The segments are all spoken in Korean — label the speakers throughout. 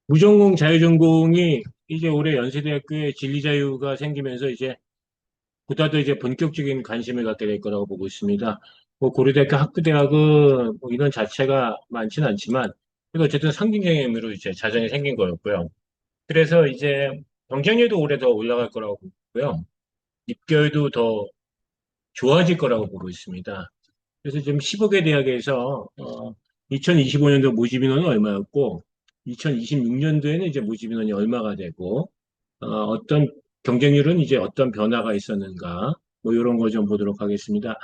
Speaker 1: 무전공 자유전공이 이제 올해 연세대학교에 진리자유가 생기면서 이제 보다 더 이제 본격적인 관심을 갖게 될 거라고 보고 있습니다. 뭐 고려대학교 학부대학은 뭐 인원 자체가 많지는 않지만 그래도 어쨌든 상징적인 의미로 이제 자전이 생긴 거였고요. 그래서 이제 경쟁률도 올해 더 올라갈 거라고 보고요. 입결도 더 좋아질 거라고 보고 있습니다. 그래서 지금 15개 대학에서 2025년도 모집 인원은 얼마였고 2026년도에는 이제 모집 인원이 얼마가 되고 어떤 경쟁률은 이제 어떤 변화가 있었는가 뭐 이런 거 좀 보도록 하겠습니다.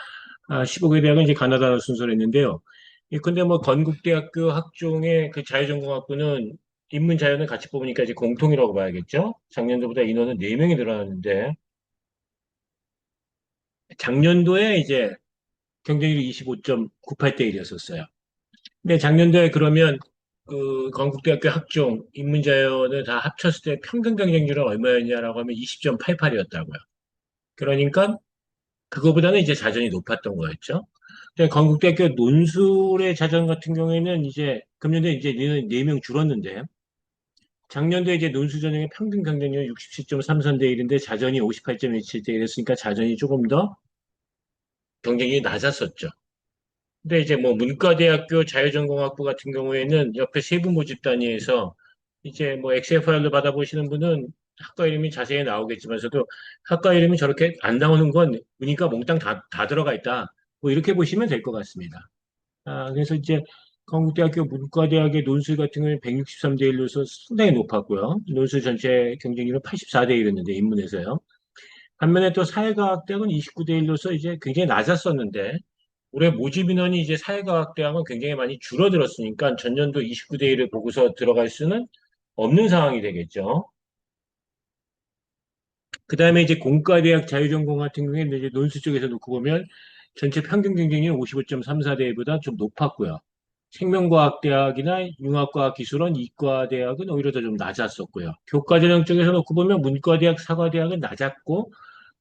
Speaker 1: 15개 대학은 이제 가나다 순서로 했는데요. 근데 뭐 건국대학교 학종의 그 자유전공학부는 인문 자연을 같이 뽑으니까 이제 공통이라고 봐야겠죠. 작년도보다 인원은 4명이 늘어났는데 작년도에 이제 경쟁률이 25.98대 1이었었어요. 근데 작년도에 그러면 그 건국대학교 학종 인문자연을 다 합쳤을 때 평균 경쟁률은 얼마였냐라고 하면 20.88이었다고요. 그러니까 그거보다는 이제 자전이 높았던 거였죠. 근데 건국대학교 논술의 자전 같은 경우에는 이제 금년도에 이제 4명 줄었는데 작년도에 이제 논술 전형의 평균 경쟁률 67.33대 1인데 자전이 58.17대 1이었으니까 자전이 조금 더 경쟁률이 낮았었죠. 근데 이제 뭐 문과대학교 자유전공학부 같은 경우에는 옆에 세부 모집 단위에서 이제 뭐 엑셀 파일로 받아보시는 분은 학과 이름이 자세히 나오겠지만서도 학과 이름이 저렇게 안 나오는 건 보니까 몽땅 다 들어가 있다. 뭐 이렇게 보시면 될 것 같습니다. 그래서 이제 건국대학교 문과대학의 논술 같은 경우는 163대 1로서 상당히 높았고요. 논술 전체 경쟁률은 84대 1이었는데 인문에서요. 반면에 또 사회과학대학은 29대 1로서 이제 굉장히 낮았었는데 올해 모집 인원이 이제 사회과학대학은 굉장히 많이 줄어들었으니까 전년도 29대 1을 보고서 들어갈 수는 없는 상황이 되겠죠. 그 다음에 이제 공과대학 자유전공 같은 경우에는 이제 논술 쪽에서 놓고 보면 전체 평균 경쟁률 55.34대 1보다 좀 높았고요. 생명과학대학이나 융합과학기술원, 이과대학은 오히려 더 좀 낮았었고요. 교과전형 쪽에서 놓고 보면 문과대학, 사과대학은 낮았고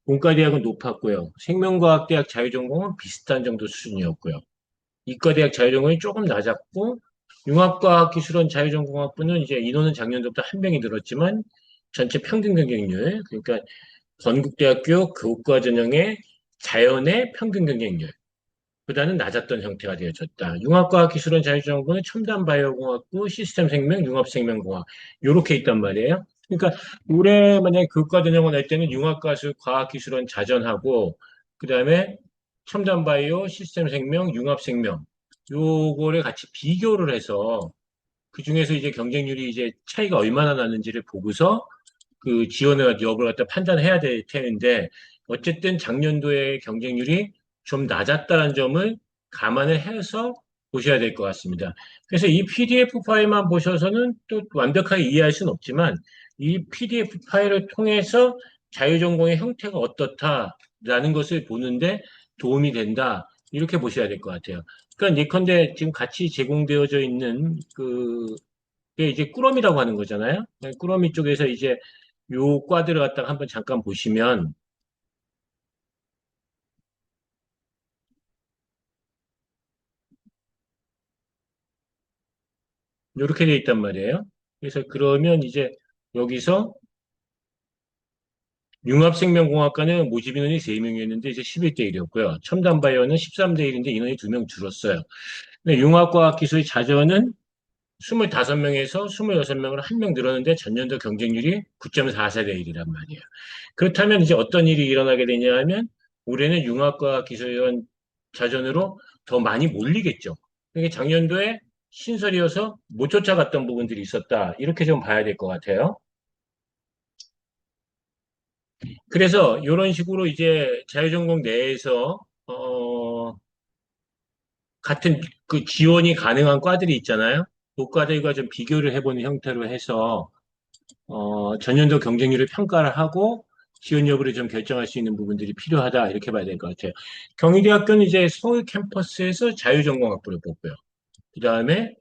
Speaker 1: 공과대학은 높았고요. 생명과학대학 자유전공은 비슷한 정도 수준이었고요. 이과대학 자유전공이 조금 낮았고 융합과학기술원 자유전공학부는 이제 인원은 작년도부터 한 명이 늘었지만 전체 평균 경쟁률 그러니까 건국대학교 교과 전형의 자연의 평균 경쟁률 보다는 낮았던 형태가 되어졌다. 융합과학기술원 자유전공은 첨단바이오공학부, 시스템생명, 융합생명공학 이렇게 있단 말이에요. 그러니까 올해 만약에 교과 전형을 낼 때는 융합과학기술원 자전하고 그다음에 첨단바이오, 시스템생명, 융합생명 요거를 같이 비교를 해서 그 중에서 이제 경쟁률이 이제 차이가 얼마나 나는지를 보고서 그 지원을 여부를 갖다 판단해야 될 텐데 어쨌든 작년도에 경쟁률이 좀 낮았다는 점을 감안을 해서 보셔야 될 것 같습니다. 그래서 이 PDF 파일만 보셔서는 또 완벽하게 이해할 수는 없지만 이 PDF 파일을 통해서 자유전공의 형태가 어떻다라는 것을 보는데 도움이 된다. 이렇게 보셔야 될 것 같아요. 그러니까 예컨대 지금 같이 제공되어져 있는 그게 이제 꾸러미라고 하는 거잖아요. 꾸러미 쪽에서 이제 요 과들을 갖다가 한번 잠깐 보시면 이렇게 돼 있단 말이에요. 그래서 그러면 이제 여기서 융합생명공학과는 모집 인원이 3명이었는데 이제 11대 1이었고요. 첨단바이오는 13대 1인데 인원이 2명 줄었어요. 근데 융합과학기술 자전은 25명에서 26명으로 한 명 늘었는데 전년도 경쟁률이 9.44대 1이란 말이에요. 그렇다면 이제 어떤 일이 일어나게 되냐 하면 올해는 융합과학기술원 자전으로 더 많이 몰리겠죠. 이게 작년도에 신설이어서 못 쫓아갔던 부분들이 있었다. 이렇게 좀 봐야 될 것 같아요. 그래서 이런 식으로 이제 자유전공 내에서 같은 그 지원이 가능한 과들이 있잖아요. 그 과들과 좀 비교를 해보는 형태로 해서 전년도 경쟁률을 평가를 하고 지원 여부를 좀 결정할 수 있는 부분들이 필요하다. 이렇게 봐야 될 것 같아요. 경희대학교는 이제 서울 캠퍼스에서 자유전공학부를 뽑고요. 그 다음에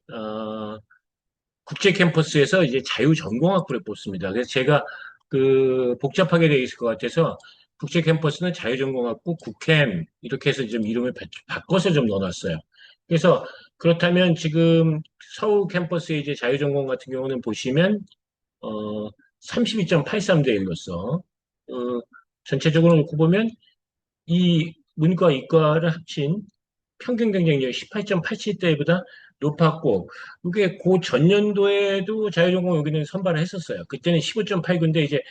Speaker 1: 국제 캠퍼스에서 이제 자유전공학부를 뽑습니다. 그래서 제가 그 복잡하게 되어 있을 것 같아서 국제 캠퍼스는 자유전공학부, 국캠 이렇게 해서 좀 이름을 바꿔서 좀 넣어놨어요. 그래서 그렇다면 지금 서울 캠퍼스의 이제 자유전공 같은 경우는 보시면, 어, 32.83대 1로서, 전체적으로 놓고 보면 이 문과, 이과를 합친 평균 경쟁률 18.87대보다 높았고, 이게 그 전년도에도 자유전공 여기는 선발을 했었어요. 그때는 15.89인데 이제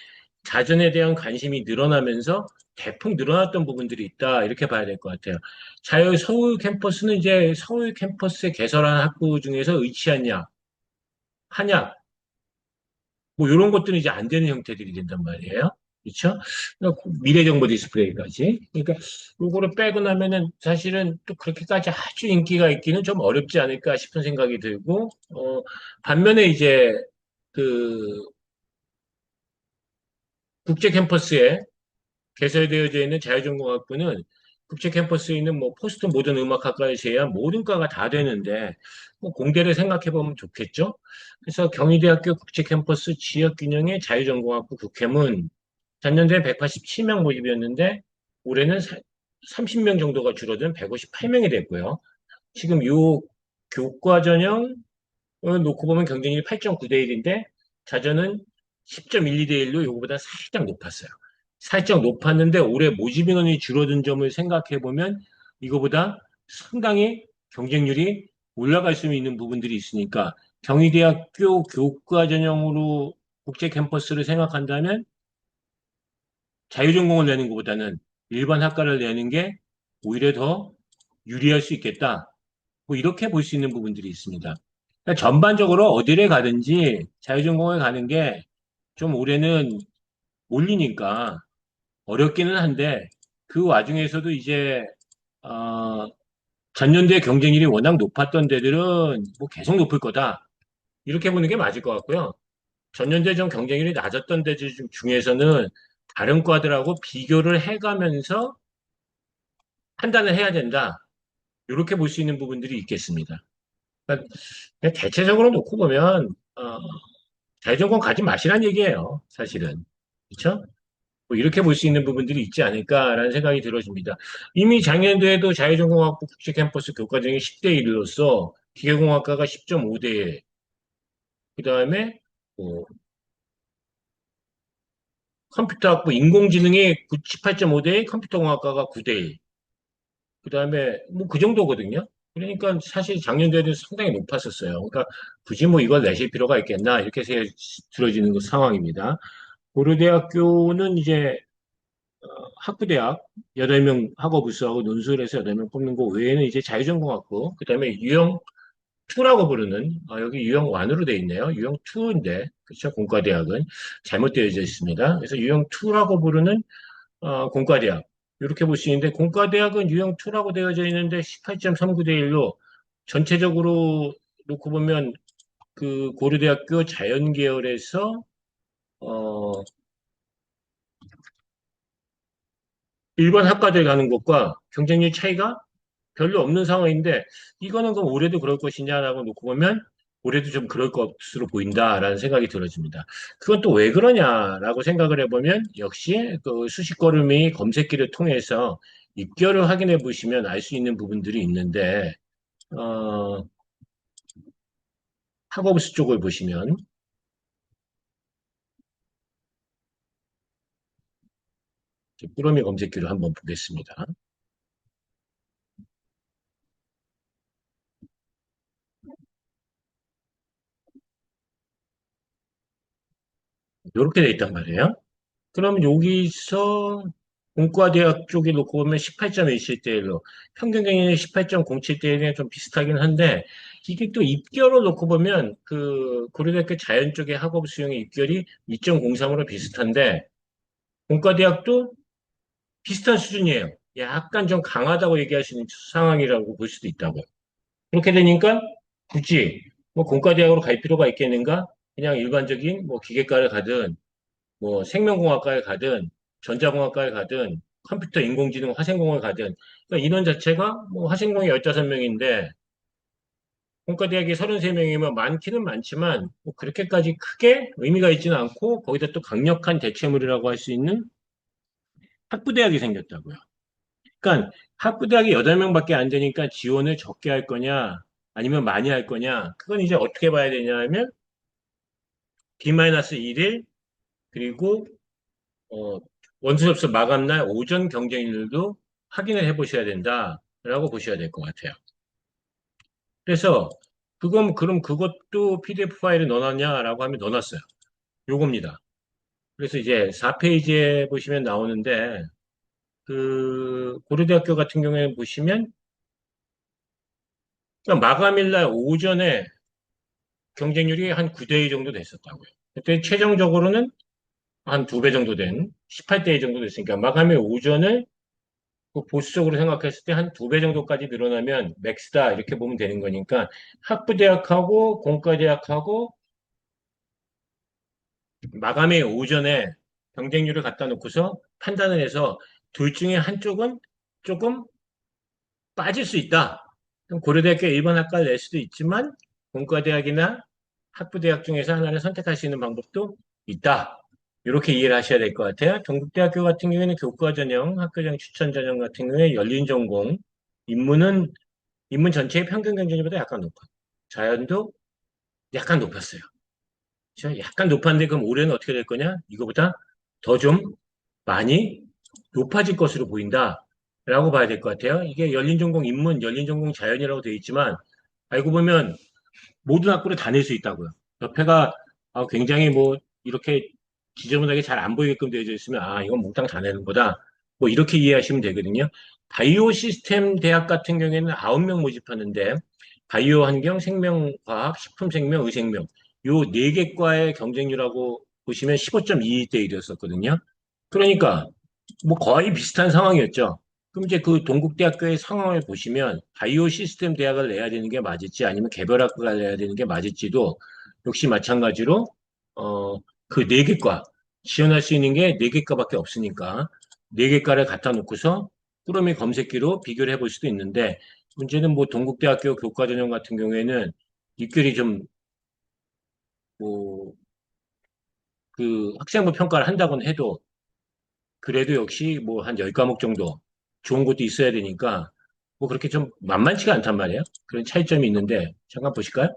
Speaker 1: 자전에 대한 관심이 늘어나면서 대폭 늘어났던 부분들이 있다. 이렇게 봐야 될 것 같아요. 자유 서울 캠퍼스는 이제 서울 캠퍼스에 개설한 학부 중에서 의치한약, 한약, 뭐 이런 것들은 이제 안 되는 형태들이 된단 말이에요. 그렇죠? 그러니까 미래정보 디스플레이까지. 그러니까 요거를 빼고 나면은 사실은 또 그렇게까지 아주 인기가 있기는 좀 어렵지 않을까 싶은 생각이 들고, 반면에 이제 그 국제 캠퍼스에 개설되어져 있는 자유전공학부는 국제 캠퍼스에 있는 뭐 포스트 모던 음악학과를 제외한 모든 과가 다 되는데 뭐 공대를 생각해 보면 좋겠죠. 그래서 경희대학교 국제 캠퍼스 지역균형의 자유전공학부 국캠은 작년도에 187명 모집이었는데 올해는 30명 정도가 줄어든 158명이 됐고요. 지금 요 교과 전형 놓고 보면 경쟁률이 8.9대 1인데 자전은 10.12대 1로 요거보다 살짝 높았어요. 살짝 높았는데 올해 모집 인원이 줄어든 점을 생각해 보면 이거보다 상당히 경쟁률이 올라갈 수 있는 부분들이 있으니까 경희대학교 교과 전형으로 국제 캠퍼스를 생각한다면 자유전공을 내는 것보다는 일반 학과를 내는 게 오히려 더 유리할 수 있겠다. 뭐 이렇게 볼 수 있는 부분들이 있습니다. 그러니까 전반적으로 어디를 가든지 자유전공을 가는 게 좀 올해는 몰리니까 어렵기는 한데 그 와중에서도 이제 어, 전년도에 경쟁률이 워낙 높았던 데들은 뭐 계속 높을 거다. 이렇게 보는 게 맞을 것 같고요. 전년도에 좀 경쟁률이 낮았던 데들 중에서는 다른 과들하고 비교를 해가면서 판단을 해야 된다. 이렇게 볼 수 있는 부분들이 있겠습니다. 그러니까 대체적으로 놓고 보면 자유전공 가지 마시란 얘기예요. 사실은. 그렇죠? 뭐 이렇게 볼 수 있는 부분들이 있지 않을까라는 생각이 들어집니다. 이미 작년도에도 자유전공학부 국제캠퍼스 교과정이 10대 1로서 기계공학과가 10.5대 1, 그다음에 뭐 컴퓨터학부 인공지능이 18.5대 1, 컴퓨터공학과가 9대 1, 그다음에 뭐 그 정도거든요. 그러니까 사실 작년도에도 상당히 높았었어요. 그러니까 굳이 뭐 이걸 내실 필요가 있겠나 이렇게 들어지는 그 상황입니다. 고려대학교는 이제 학부대학 8명 학업부수하고 논술에서 8명 뽑는 거 외에는 이제 자유전공학부, 그다음에 유형 2라고 부르는, 여기 유형 1으로 돼 있네요. 유형 2인데, 그렇죠? 공과대학은 잘못되어져 있습니다. 그래서 유형 2라고 부르는 공과대학. 이렇게 볼 수 있는데, 공과대학은 유형 2라고 되어져 있는데 18.39대 1로 전체적으로 놓고 보면 그 고려대학교 자연계열에서 어, 일반 학과들 가는 것과 경쟁률 차이가 별로 없는 상황인데 이거는 그럼 올해도 그럴 것이냐라고 놓고 보면 올해도 좀 그럴 것으로 보인다라는 생각이 들어집니다. 그건 또 왜 그러냐라고 생각을 해보면 역시 그 수식거름이 검색기를 통해서 입결을 확인해 보시면 알 수 있는 부분들이 있는데 어, 학업수 쪽을 보시면 꾸러미 검색기를 한번 보겠습니다. 이렇게 돼 있단 말이에요. 그럼 여기서 공과대학 쪽에 놓고 보면 18.17대 1로 평균 경쟁률 18.07대 1이랑 좀 비슷하긴 한데 이게 또 입결을 놓고 보면 그 고려대학교 자연 쪽의 학업 수용의 입결이 2.03으로 비슷한데 공과대학도 비슷한 수준이에요. 약간 좀 강하다고 얘기할 수 있는 상황이라고 볼 수도 있다고. 그렇게 되니까 굳이 뭐 공과대학으로 갈 필요가 있겠는가? 그냥 일반적인 뭐 기계과를 가든 뭐 생명공학과에 가든 전자공학과에 가든 컴퓨터 인공지능 화생공을 가든 그러니까 인원 자체가 뭐 화생공이 15명인데 공과대학이 33명이면 많기는 많지만 뭐 그렇게까지 크게 의미가 있지는 않고 거기다 또 강력한 대체물이라고 할 수 있는 학부대학이 생겼다고요. 그러니까 학부대학이 8명밖에 안 되니까 지원을 적게 할 거냐 아니면 많이 할 거냐? 그건 이제 어떻게 봐야 되냐면 D-1일 그리고 어, 원수접수 마감날 오전 경쟁률도 확인을 해보셔야 된다라고 보셔야 될 것 같아요. 그래서 그럼 그것도 PDF 파일에 넣어놨냐라고 하면 넣어놨어요. 요겁니다. 그래서 이제 4페이지에 보시면 나오는데 그 고려대학교 같은 경우에 보시면 그러니까 마감일날 오전에 경쟁률이 한 9대 2 정도 됐었다고요. 그때 최종적으로는 한 2배 정도 된 18대 2 정도 됐으니까 마감일 오전을 그 보수적으로 생각했을 때 한 2배 정도까지 늘어나면 맥스다 이렇게 보면 되는 거니까 학부대학하고 공과대학하고 마감일 오전에 경쟁률을 갖다 놓고서 판단을 해서 둘 중에 한쪽은 조금 빠질 수 있다. 그럼 고려대학교 일반 학과를 낼 수도 있지만 공과대학이나 학부대학 중에서 하나를 선택할 수 있는 방법도 있다. 이렇게 이해를 하셔야 될 것 같아요. 동국대학교 같은 경우에는 교과 전형, 학교장 추천 전형 같은 경우에 열린 전공, 인문은 인문 전체의 평균 경쟁률보다 약간 높아. 자연도 약간 높았어요. 그렇죠? 약간 높았는데 그럼 올해는 어떻게 될 거냐? 이거보다 더 좀 많이 높아질 것으로 보인다. 라고 봐야 될 것 같아요. 이게 열린 전공 인문, 열린 전공 자연이라고 되어 있지만 알고 보면 모든 학부를 다 낼 수 있다고요. 옆에가 굉장히 뭐 이렇게 지저분하게 잘 안 보이게끔 되어 있으면 이건 몽땅 다 내는 거다. 뭐 이렇게 이해하시면 되거든요. 바이오 시스템 대학 같은 경우에는 9명 모집하는데 바이오 환경, 생명과학, 식품생명, 의생명 요 네 개 과의 경쟁률하고 보시면 15.22대 1이었었거든요. 그러니까 뭐 거의 비슷한 상황이었죠. 그럼 이제 그 동국대학교의 상황을 보시면 바이오 시스템 대학을 내야 되는 게 맞을지 아니면 개별학과를 내야 되는 게 맞을지도 역시 마찬가지로 그 네 개과 지원할 수 있는 게 네 개과밖에 없으니까 네 개과를 갖다 놓고서 꾸러미 검색기로 비교를 해볼 수도 있는데 문제는 뭐 동국대학교 교과전형 같은 경우에는 입결이 좀 뭐 그 학생부 평가를 한다고는 해도 그래도 역시 뭐 한 10과목 정도 좋은 것도 있어야 되니까 뭐 그렇게 좀 만만치가 않단 말이에요. 그런 차이점이 있는데 잠깐 보실까요?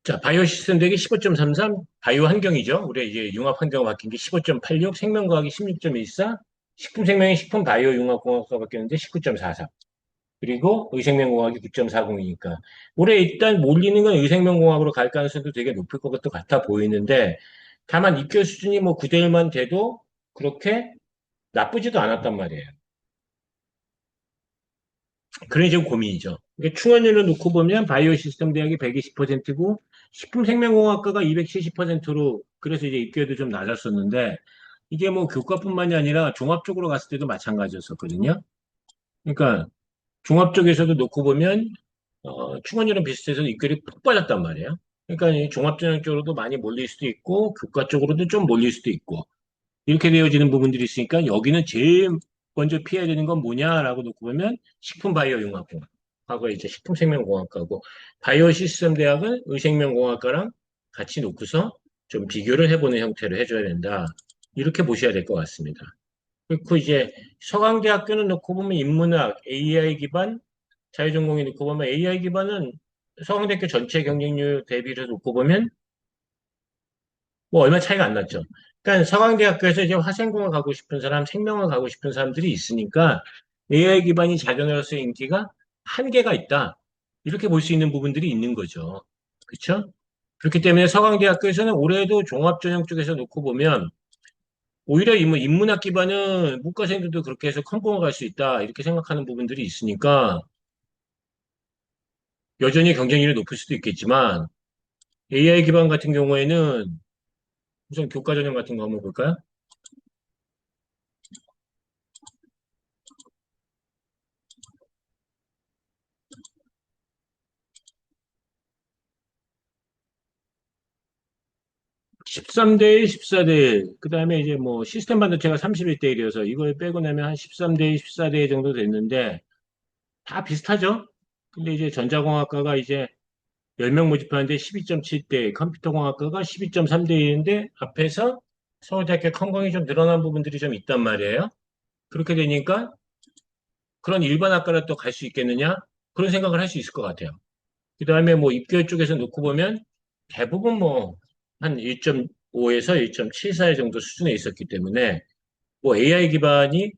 Speaker 1: 자, 바이오 시스템 대기 15.33, 바이오 환경이죠. 우리 이제 융합 환경을 바뀐 게 15.86, 생명과학이 16.14, 식품생명이 식품 바이오 융합공학과 바뀌었는데 19.44. 그리고 의생명공학이 9.40이니까 올해 일단 몰리는 건 의생명공학으로 갈 가능성도 되게 높을 것 같아 보이는데 다만 입결 수준이 뭐 9대 1만 돼도 그렇게 나쁘지도 않았단 말이에요. 그래 지금 고민이죠. 이게 충원율을 놓고 보면 바이오 시스템 대학이 120%고 식품생명공학과가 270%로 그래서 이제 입결도 좀 낮았었는데 이게 뭐 교과뿐만이 아니라 종합적으로 갔을 때도 마찬가지였었거든요. 그러니까 종합 쪽에서도 놓고 보면 충원율은 비슷해서 입결이 푹 빠졌단 말이에요. 그러니까 이 종합전형 쪽으로도 많이 몰릴 수도 있고 교과 쪽으로도 좀 몰릴 수도 있고 이렇게 되어지는 부분들이 있으니까 여기는 제일 먼저 피해야 되는 건 뭐냐라고 놓고 보면 식품바이오융합공학. 과거 이제 식품생명공학과고 바이오 시스템 대학은 의생명공학과랑 같이 놓고서 좀 비교를 해보는 형태로 해줘야 된다. 이렇게 보셔야 될 것 같습니다. 그리고 이제 서강대학교는 놓고 보면 인문학, AI 기반, 자유전공이 놓고 보면 AI 기반은 서강대학교 전체 경쟁률 대비를 놓고 보면 뭐 얼마 차이가 안 났죠. 그러니까 서강대학교에서 이제 화생공을 가고 싶은 사람, 생명을 가고 싶은 사람들이 있으니까 AI 기반이 자전으로서의 인기가 한계가 있다. 이렇게 볼 수 있는 부분들이 있는 거죠. 그렇죠? 그렇기 때문에 서강대학교에서는 올해도 종합전형 쪽에서 놓고 보면 오히려 인문학 기반은 문과생들도 그렇게 해서 컴공을 갈 수 있다. 이렇게 생각하는 부분들이 있으니까 여전히 경쟁률이 높을 수도 있겠지만 AI 기반 같은 경우에는 우선 교과 전형 같은 거 한번 볼까요? 13대 1, 14대 1. 그 다음에 이제 뭐 시스템 반도체가 31대 1이어서 이걸 빼고 나면 한 13대 1, 14대 1 정도 됐는데 다 비슷하죠? 근데 이제 전자공학과가 이제 10명 모집하는데 12.7대, 컴퓨터공학과가 12.3대 1인데 앞에서 서울대학교 컴공이 좀 늘어난 부분들이 좀 있단 말이에요. 그렇게 되니까 그런 일반 학과를 또 갈 수 있겠느냐? 그런 생각을 할 수 있을 것 같아요. 그 다음에 뭐 입결 쪽에서 놓고 보면 대부분 뭐 한 1.5에서 1.74 정도 수준에 있었기 때문에 뭐 AI 기반이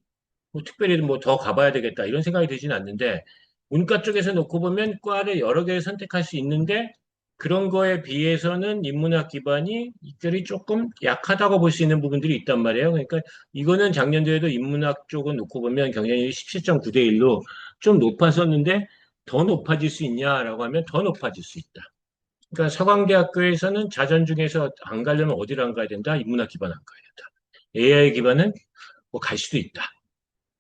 Speaker 1: 뭐 특별히 뭐 더 가봐야 되겠다 이런 생각이 들지는 않는데 문과 쪽에서 놓고 보면 과를 여러 개 선택할 수 있는데 그런 거에 비해서는 인문학 기반이 이들이 조금 약하다고 볼 수 있는 부분들이 있단 말이에요. 그러니까 이거는 작년도에도 인문학 쪽은 놓고 보면 경쟁률이 17.9대 1로 좀 높았었는데 더 높아질 수 있냐라고 하면 더 높아질 수 있다. 그러니까 서강대학교에서는 자전 중에서 안 가려면 어디를 안 가야 된다? 인문학 기반 안 가야 된다. AI 기반은 뭐 갈 수도 있다.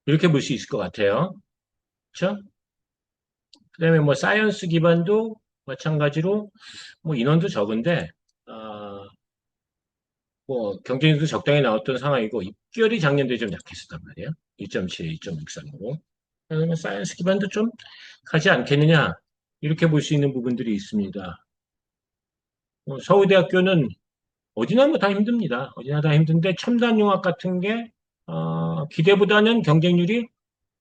Speaker 1: 이렇게 볼 수 있을 것 같아요. 그렇죠? 그다음에 뭐 사이언스 기반도 마찬가지로 뭐 인원도 적은데 뭐 경쟁률도 적당히 나왔던 상황이고 입결이 작년도에 좀 약했었단 말이에요. 2.7, 2.63으로. 그러면 사이언스 기반도 좀 가지 않겠느냐 이렇게 볼 수 있는 부분들이 있습니다. 서울대학교는 어디나 뭐 다 힘듭니다. 어디나 다 힘든데 첨단융합 같은 게 기대보다는 경쟁률이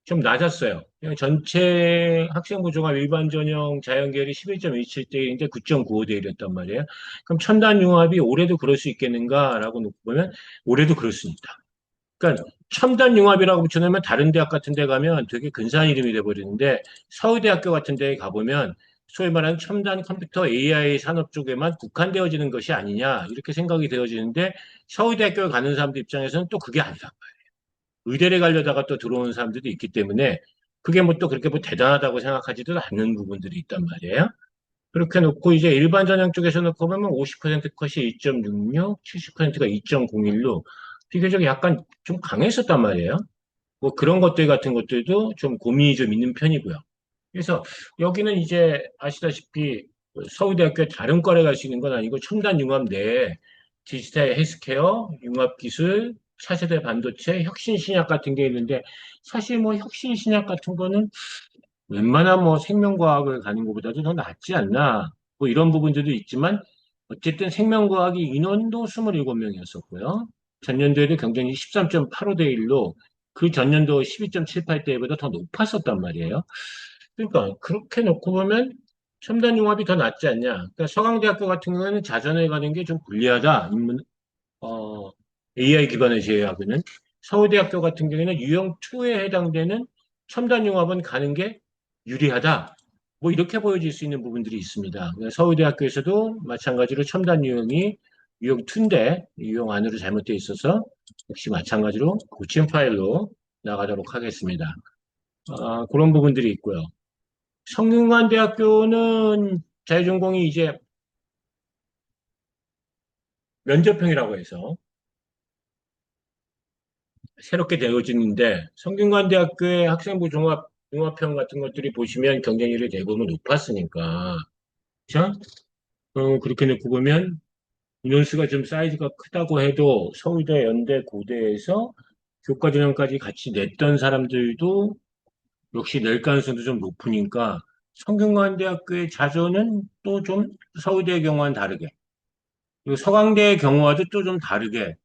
Speaker 1: 좀 낮았어요. 그냥 전체 학생부 종합 일반 전형 자연계열이 11.27대 1인데 9.95대 1이었단 말이에요. 그럼 첨단 융합이 올해도 그럴 수 있겠는가라고 놓고 보면 올해도 그럴 수 있다. 그러니까 첨단 융합이라고 붙여놓으면 다른 대학 같은 데 가면 되게 근사한 이름이 돼버리는데 서울대학교 같은 데에 가보면 소위 말하는 첨단 컴퓨터 AI 산업 쪽에만 국한되어지는 것이 아니냐 이렇게 생각이 되어지는데 서울대학교 가는 사람들 입장에서는 또 그게 아니다. 의대를 가려다가 또 들어오는 사람들도 있기 때문에 그게 뭐 또 그렇게 뭐 대단하다고 생각하지도 않는 부분들이 있단 말이에요. 그렇게 놓고 이제 일반 전형 쪽에서 놓고 보면 50% 컷이 2.66, 70%가 2.01로 비교적 약간 좀 강했었단 말이에요. 뭐 그런 것들 같은 것들도 좀 고민이 좀 있는 편이고요. 그래서 여기는 이제 아시다시피 서울대학교 다른 과를 갈 수 있는 건 아니고 첨단 융합 내에 디지털 헬스케어, 융합기술, 차세대 반도체, 혁신신약 같은 게 있는데 사실 뭐 혁신신약 같은 거는 웬만한 뭐 생명과학을 가는 것보다도 더 낫지 않나 뭐 이런 부분들도 있지만 어쨌든 생명과학이 인원도 27명이었었고요. 전년도에도 경쟁이 13.85대 1로 그 전년도 12.78대보다 더 높았었단 말이에요. 그러니까 그렇게 놓고 보면 첨단 융합이 더 낫지 않냐. 그러니까 서강대학교 같은 경우에는 자전을 가는 게 좀 불리하다. 어, AI 기반의 제외하고는 서울대학교 같은 경우에는 유형2에 해당되는 첨단 융합은 가는 게 유리하다. 뭐 이렇게 보여질 수 있는 부분들이 있습니다. 그러니까 서울대학교에서도 마찬가지로 첨단 유형이 유형2인데 유형 안으로 잘못되어 있어서 역시 마찬가지로 고침 파일로 나가도록 하겠습니다. 그런 부분들이 있고요. 성균관대학교는 자유전공이 이제 면접형이라고 해서 새롭게 되어지는데 성균관대학교의 학생부 종합형 같은 것들이 보시면 경쟁률이 대부분 높았으니까 그렇죠? 그렇게 놓고 보면 인원수가 좀 사이즈가 크다고 해도 서울대, 연대, 고대에서 교과전형까지 같이 냈던 사람들도 역시 낼 가능성도 좀 높으니까 성균관대학교의 자조는 또 좀 서울대의 경우와는 다르게 그리고 서강대의 경우와도 또 좀 다르게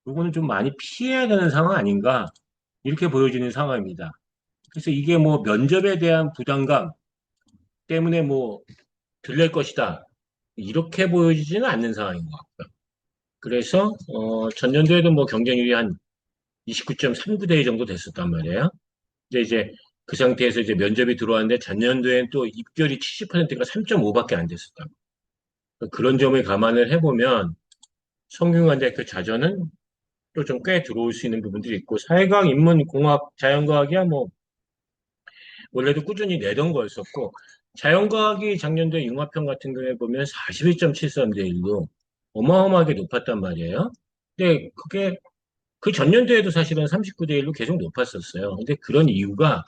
Speaker 1: 요거는 좀 많이 피해야 되는 상황 아닌가 이렇게 보여지는 상황입니다. 그래서 이게 뭐 면접에 대한 부담감 때문에 뭐 들릴 것이다. 이렇게 보여지지는 않는 상황인 것 같고요. 그래서 전년도에도 뭐 경쟁률이 한 29.39대 2 정도 됐었단 말이에요. 근데 이제 그 상태에서 이제 면접이 들어왔는데 전년도엔 또 입결이 70%가 3.5밖에 안 됐었다. 그런 점을 감안을 해보면 성균관대학교 자전은 또 좀 꽤 들어올 수 있는 부분들이 있고 사회과학, 인문, 공학, 자연과학이야 뭐 원래도 꾸준히 내던 거였었고 자연과학이 작년도에 융합형 같은 경우에 보면 41.73대 1로 어마어마하게 높았단 말이에요. 근데 그게 그 전년도에도 사실은 39대 1로 계속 높았었어요. 근데 그런 이유가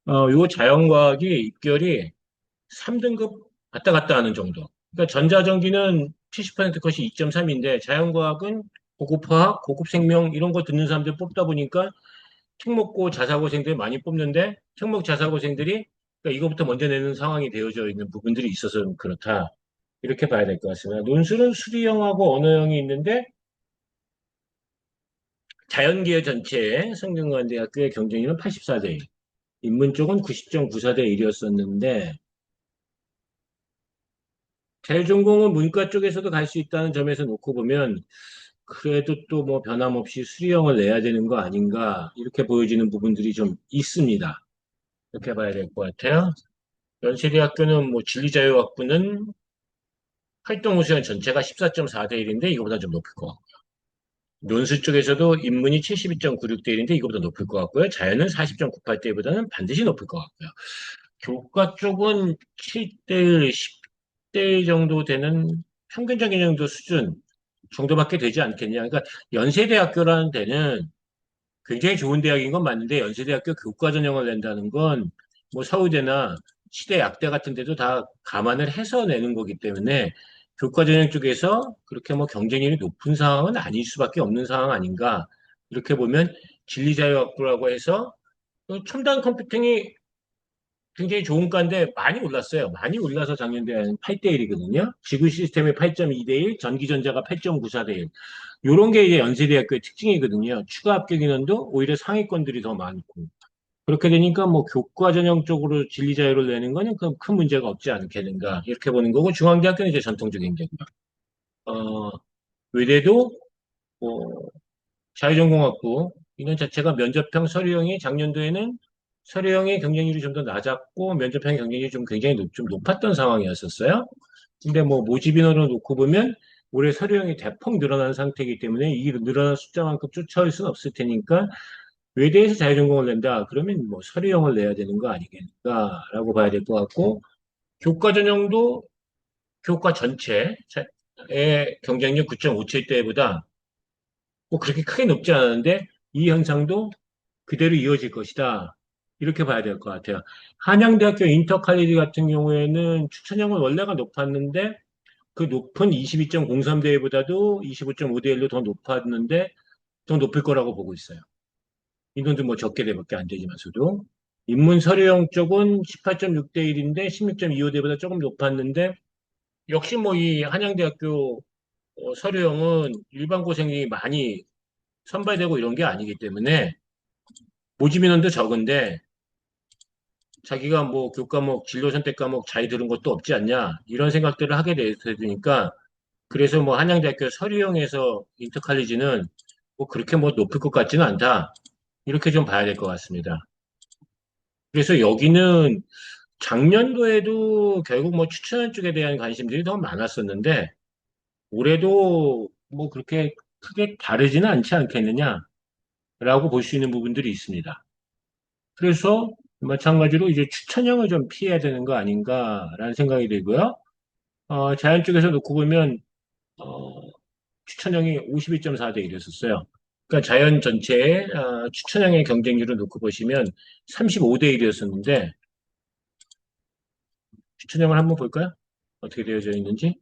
Speaker 1: 요 자연과학이 입결이 3등급 왔다 갔다 하는 정도. 그러니까 전자전기는 70% 컷이 2.3인데 자연과학은 고급화학, 고급생명 이런 거 듣는 사람들 뽑다 보니까 특목고 자사고생들 많이 뽑는데 특목 자사고생들이 그러니까 이거부터 먼저 내는 상황이 되어져 있는 부분들이 있어서 그렇다. 이렇게 봐야 될 것 같습니다. 논술은 수리형하고 언어형이 있는데 자연계열 전체의 성균관대학교의 경쟁률은 84대 1. 인문 쪽은 90.94대 1이었었는데, 자율전공은 문과 쪽에서도 갈 수 있다는 점에서 놓고 보면, 그래도 또 뭐 변함없이 수리형을 내야 되는 거 아닌가, 이렇게 보여지는 부분들이 좀 있습니다. 이렇게 봐야 될 것 같아요. 연세대학교는 뭐 진리자유학부는 활동 우수형 전체가 14.4대 1인데 이거보다 좀 높을 것 같고 논술 쪽에서도 인문이 72.96대 1인데 이거보다 높을 것 같고요. 자연은 40.98대 1보다는 반드시 높을 것 같고요. 교과 쪽은 7대 1, 10대 1 정도 되는 평균적인 정도 수준 정도밖에 되지 않겠냐. 그러니까 연세대학교라는 데는 굉장히 좋은 대학인 건 맞는데 연세대학교 교과 전형을 낸다는 건 뭐 서울대나 치대, 약대 같은 데도 다 감안을 해서 내는 거기 때문에 교과 전형 쪽에서 그렇게 뭐 경쟁률이 높은 상황은 아닐 수밖에 없는 상황 아닌가. 이렇게 보면 진리자유학부라고 해서 첨단 컴퓨팅이 굉장히 좋은 과인데 많이 올랐어요. 많이 올라서 작년에 한 8대 1이거든요. 지구 시스템이 8.2대 1, 전기전자가 8.94대 1. 요런 게 이제 연세대학교의 특징이거든요. 추가 합격 인원도 오히려 상위권들이 더 많고. 그렇게 되니까 뭐 교과 전형 쪽으로 진리 자유를 내는 거는 큰 문제가 없지 않겠는가. 이렇게 보는 거고, 중앙대학교는 이제 전통적인 게, 어, 외대도 뭐 자유전공학부 이런 자체가 면접형 서류형이 작년도에는 서류형의 경쟁률이 좀 더 낮았고 면접형 경쟁률이 좀 굉장히 좀 높았던 상황이었었어요. 근데 뭐 모집 인원을 놓고 보면 올해 서류형이 대폭 늘어난 상태이기 때문에 이 늘어난 숫자만큼 쫓아올 수는 없을 테니까 외대에서 자유전공을 낸다. 그러면 뭐 서류형을 내야 되는 거 아니겠는가라고 봐야 될 것 같고 교과 전형도 교과 전체의 경쟁률 9.57대보다 뭐 그렇게 크게 높지 않았는데 이 현상도 그대로 이어질 것이다. 이렇게 봐야 될 것 같아요. 한양대학교 인터칼리지 같은 경우에는 추천형은 원래가 높았는데 그 높은 22.03대보다도 25.5대 1로 더 높았는데 더 높을 거라고 보고 있어요. 인원도 뭐 적게 대밖에 안 되지만서도. 인문 서류형 쪽은 18.6대 1인데 16.25대보다 조금 높았는데 역시 뭐 이 한양대학교 서류형은 일반 고생이 많이 선발되고 이런 게 아니기 때문에 모집 인원도 적은데 자기가 뭐 교과목, 진로 선택 과목 잘 들은 것도 없지 않냐 이런 생각들을 하게 되니까 그래서 뭐 한양대학교 서류형에서 인터칼리지는 뭐 그렇게 뭐 높을 것 같지는 않다 이렇게 좀 봐야 될 것 같습니다. 그래서 여기는 작년도에도 결국 뭐 추천한 쪽에 대한 관심들이 더 많았었는데 올해도 뭐 그렇게 크게 다르지는 않지 않겠느냐라고 볼 수 있는 부분들이 있습니다. 그래서 마찬가지로 이제 추천형을 좀 피해야 되는 거 아닌가라는 생각이 들고요. 자연 쪽에서 놓고 보면 어, 추천형이 52.4대 1이었었어요. 그러니까 자연 전체의 추천형의 경쟁률을 놓고 보시면 35대 1이었었는데 추천형을 한번 볼까요? 어떻게 되어져 있는지.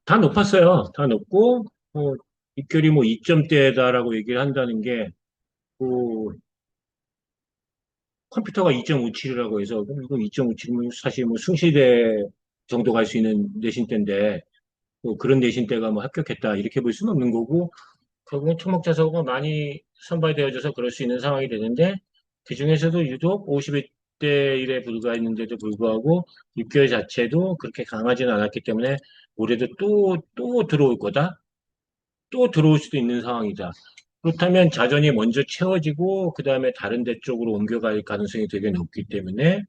Speaker 1: 다 높았어요. 다 높고 입결이 뭐 2점대다라고 얘기를 한다는 게 뭐, 컴퓨터가 2.57이라고 해서 그럼 이거 2.57이면 사실 뭐 숭실대 정도 갈 수 있는 내신대인데 뭐 그런 내신대가 뭐 합격했다 이렇게 볼 수는 없는 거고 결국은 토목자사고가 많이 선발되어져서 그럴 수 있는 상황이 되는데 그중에서도 유독 51대 1에 불과했는데도 불구하고 6개월 자체도 그렇게 강하지는 않았기 때문에 올해도 또 들어올 거다. 또 들어올 수도 있는 상황이다. 그렇다면 자전이 먼저 채워지고 그 다음에 다른 데 쪽으로 옮겨갈 가능성이 되게 높기 때문에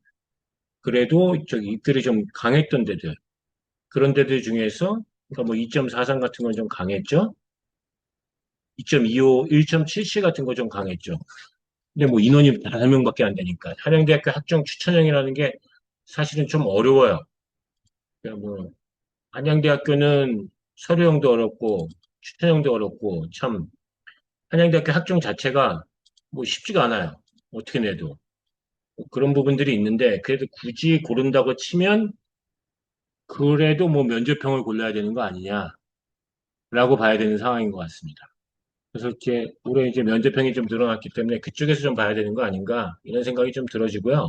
Speaker 1: 그래도 저기 입들이 좀 강했던 데들 그런 데들 중에서 그러니까 뭐 2.43 같은 건 좀 강했죠. 2.25, 1.77 같은 거 좀 강했죠. 근데 뭐 인원이 5명밖에 안 되니까 한양대학교 학종 추천형이라는 게 사실은 좀 어려워요. 그러니까 뭐 한양대학교는 서류형도 어렵고 추천형도 어렵고 참 한양대학교 학종 자체가 뭐 쉽지가 않아요. 어떻게 내도. 뭐 그런 부분들이 있는데, 그래도 굳이 고른다고 치면, 그래도 뭐 면접형을 골라야 되는 거 아니냐라고 봐야 되는 상황인 것 같습니다. 그래서 이렇게 올해 이제 면접형이 좀 늘어났기 때문에 그쪽에서 좀 봐야 되는 거 아닌가, 이런 생각이 좀 들어지고요.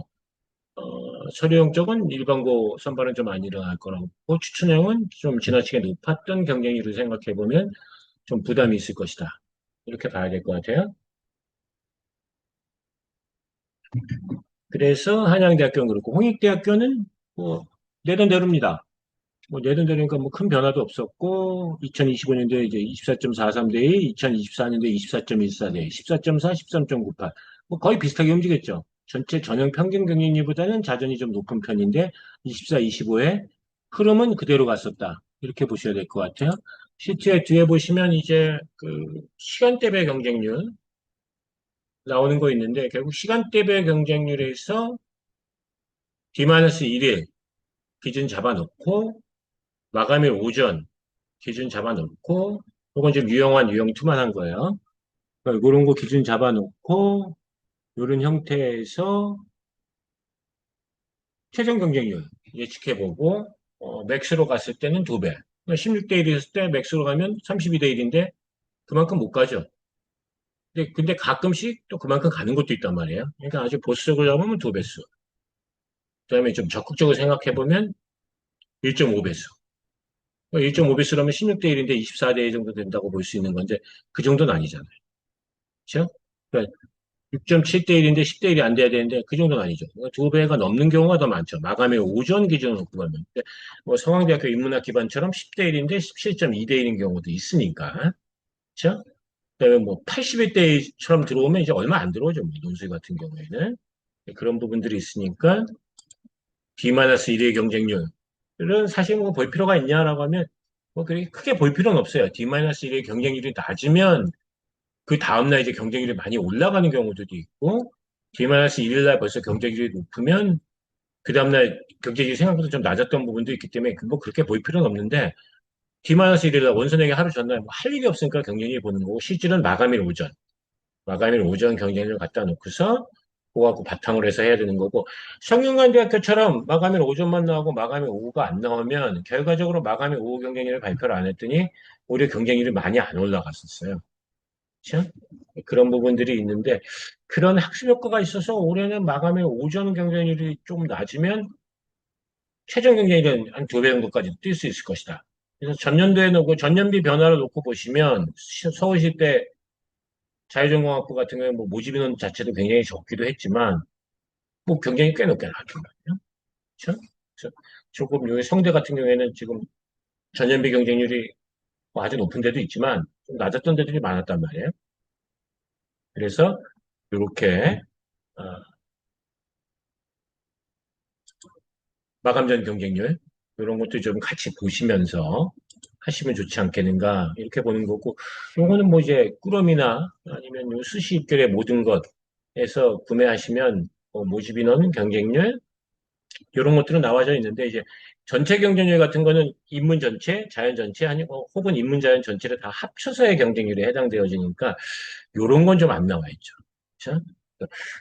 Speaker 1: 서류형 쪽은 일반고 선발은 좀 안 일어날 거라고 보고, 추천형은 좀 지나치게 높았던 경쟁률을 생각해 보면 좀 부담이 있을 것이다. 이렇게 봐야 될 것 같아요. 그래서 한양대학교는 그렇고, 홍익대학교는 뭐, 내던 대로입니다. 뭐, 내던 대로니까 뭐 큰 변화도 없었고, 2025년도에 이제 24.43대 2, 2024년도에 24.14대 2, 14.4, 13.98. 뭐 거의 비슷하게 움직였죠. 전체 전형 평균 경쟁률보다는 자전이 좀 높은 편인데, 24, 25에 흐름은 그대로 갔었다. 이렇게 보셔야 될 것 같아요. 시트의 뒤에 보시면 이제 그 시간대별 경쟁률 나오는 거 있는데, 결국 시간대별 경쟁률에서 D-1일 기준 잡아놓고, 마감일 오전 기준 잡아놓고, 이건 좀 유형한 유형2만 한 거예요. 그러니까 이런 거 기준 잡아놓고, 이런 형태에서 최종 경쟁률 예측해보고, 맥스로 갔을 때는 2배. 16대 1이었을 때 맥스로 가면 32대 1인데 그만큼 못 가죠. 근데 가끔씩 또 그만큼 가는 것도 있단 말이에요. 그러니까 아주 보수적으로 잡으면 2배수. 그다음에 좀 적극적으로 생각해보면 1.5배수. 1.5배수라면 16대 1인데 24대 1 정도 된다고 볼 수 있는 건데 그 정도는 아니잖아요. 그렇죠? 그러니까 6.7대 1인데 10대 1이 안 돼야 되는데 그 정도는 아니죠. 그러니까 2배가 넘는 경우가 더 많죠. 마감일 오전 기준으로 놓고 보면. 근데 뭐 성황대학교 인문학 기반처럼 10대 1인데 17.2대 1인 경우도 있으니까. 그렇죠? 그다음에 뭐 81대 1처럼 들어오면 이제 얼마 안 들어오죠. 뭐 논술 같은 경우에는. 그런 부분들이 있으니까 D-1의 경쟁률은 사실 뭐 볼 필요가 있냐라고 하면 뭐 그렇게 크게 볼 필요는 없어요. D-1의 경쟁률이 낮으면 그 다음날 이제 경쟁률이 많이 올라가는 경우들도 있고, D-1일 날 벌써 경쟁률이 높으면 그 다음날 경쟁률이 생각보다 좀 낮았던 부분도 있기 때문에 뭐 그렇게 볼 필요는 없는데, D-1일 날 원서내기 하루 전날 뭐 할 일이 없으니까 경쟁률 보는 거고, 실질은 마감일 오전 경쟁률 갖다 놓고서 그거 갖고 바탕으로 해서 해야 되는 거고, 성균관대학교처럼 마감일 오전만 나오고 마감일 오후가 안 나오면 결과적으로 마감일 오후 경쟁률을 발표를 안 했더니 오히려 경쟁률이 많이 안 올라갔었어요. 그렇죠? 그런 부분들이 있는데 그런 학습 효과가 있어서 올해는 마감일 오전 경쟁률이 좀 낮으면 최종 경쟁률은 한 2배 정도까지 뛸 수 있을 것이다. 그래서 전년도에 그 전년비 변화를 놓고 보시면 서울시대 자유전공학부 같은 경우에 뭐 모집 인원 자체도 굉장히 적기도 했지만 뭐 경쟁이 꽤 높게 나왔단 말이에요. 그렇죠? 그래서 조금 요 성대 같은 경우에는 지금 전년비 경쟁률이 뭐 아주 높은 데도 있지만 좀 낮았던 데들이 많았단 말이에요. 그래서 이렇게 마감전 경쟁률 이런 것도 좀 같이 보시면서 하시면 좋지 않겠는가 이렇게 보는 거고 요거는 뭐 이제 꾸러미나 아니면 요 수시 입결의 모든 것에서 구매하시면 모집 인원 경쟁률 이런 것들은 나와져 있는데 이제 전체 경쟁률 같은 거는 인문 전체, 자연 전체 아니고 혹은 인문 자연 전체를 다 합쳐서의 경쟁률에 해당되어지니까 요런 건 좀 안 나와 있죠. 그렇죠?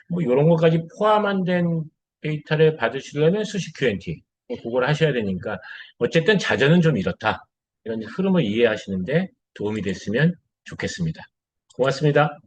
Speaker 1: 뭐 이런 것까지 포함한 된 데이터를 받으시려면 수시 QNT 뭐 그걸 하셔야 되니까 어쨌든 자전은 좀 이렇다. 이런 흐름을 이해하시는데 도움이 됐으면 좋겠습니다. 고맙습니다.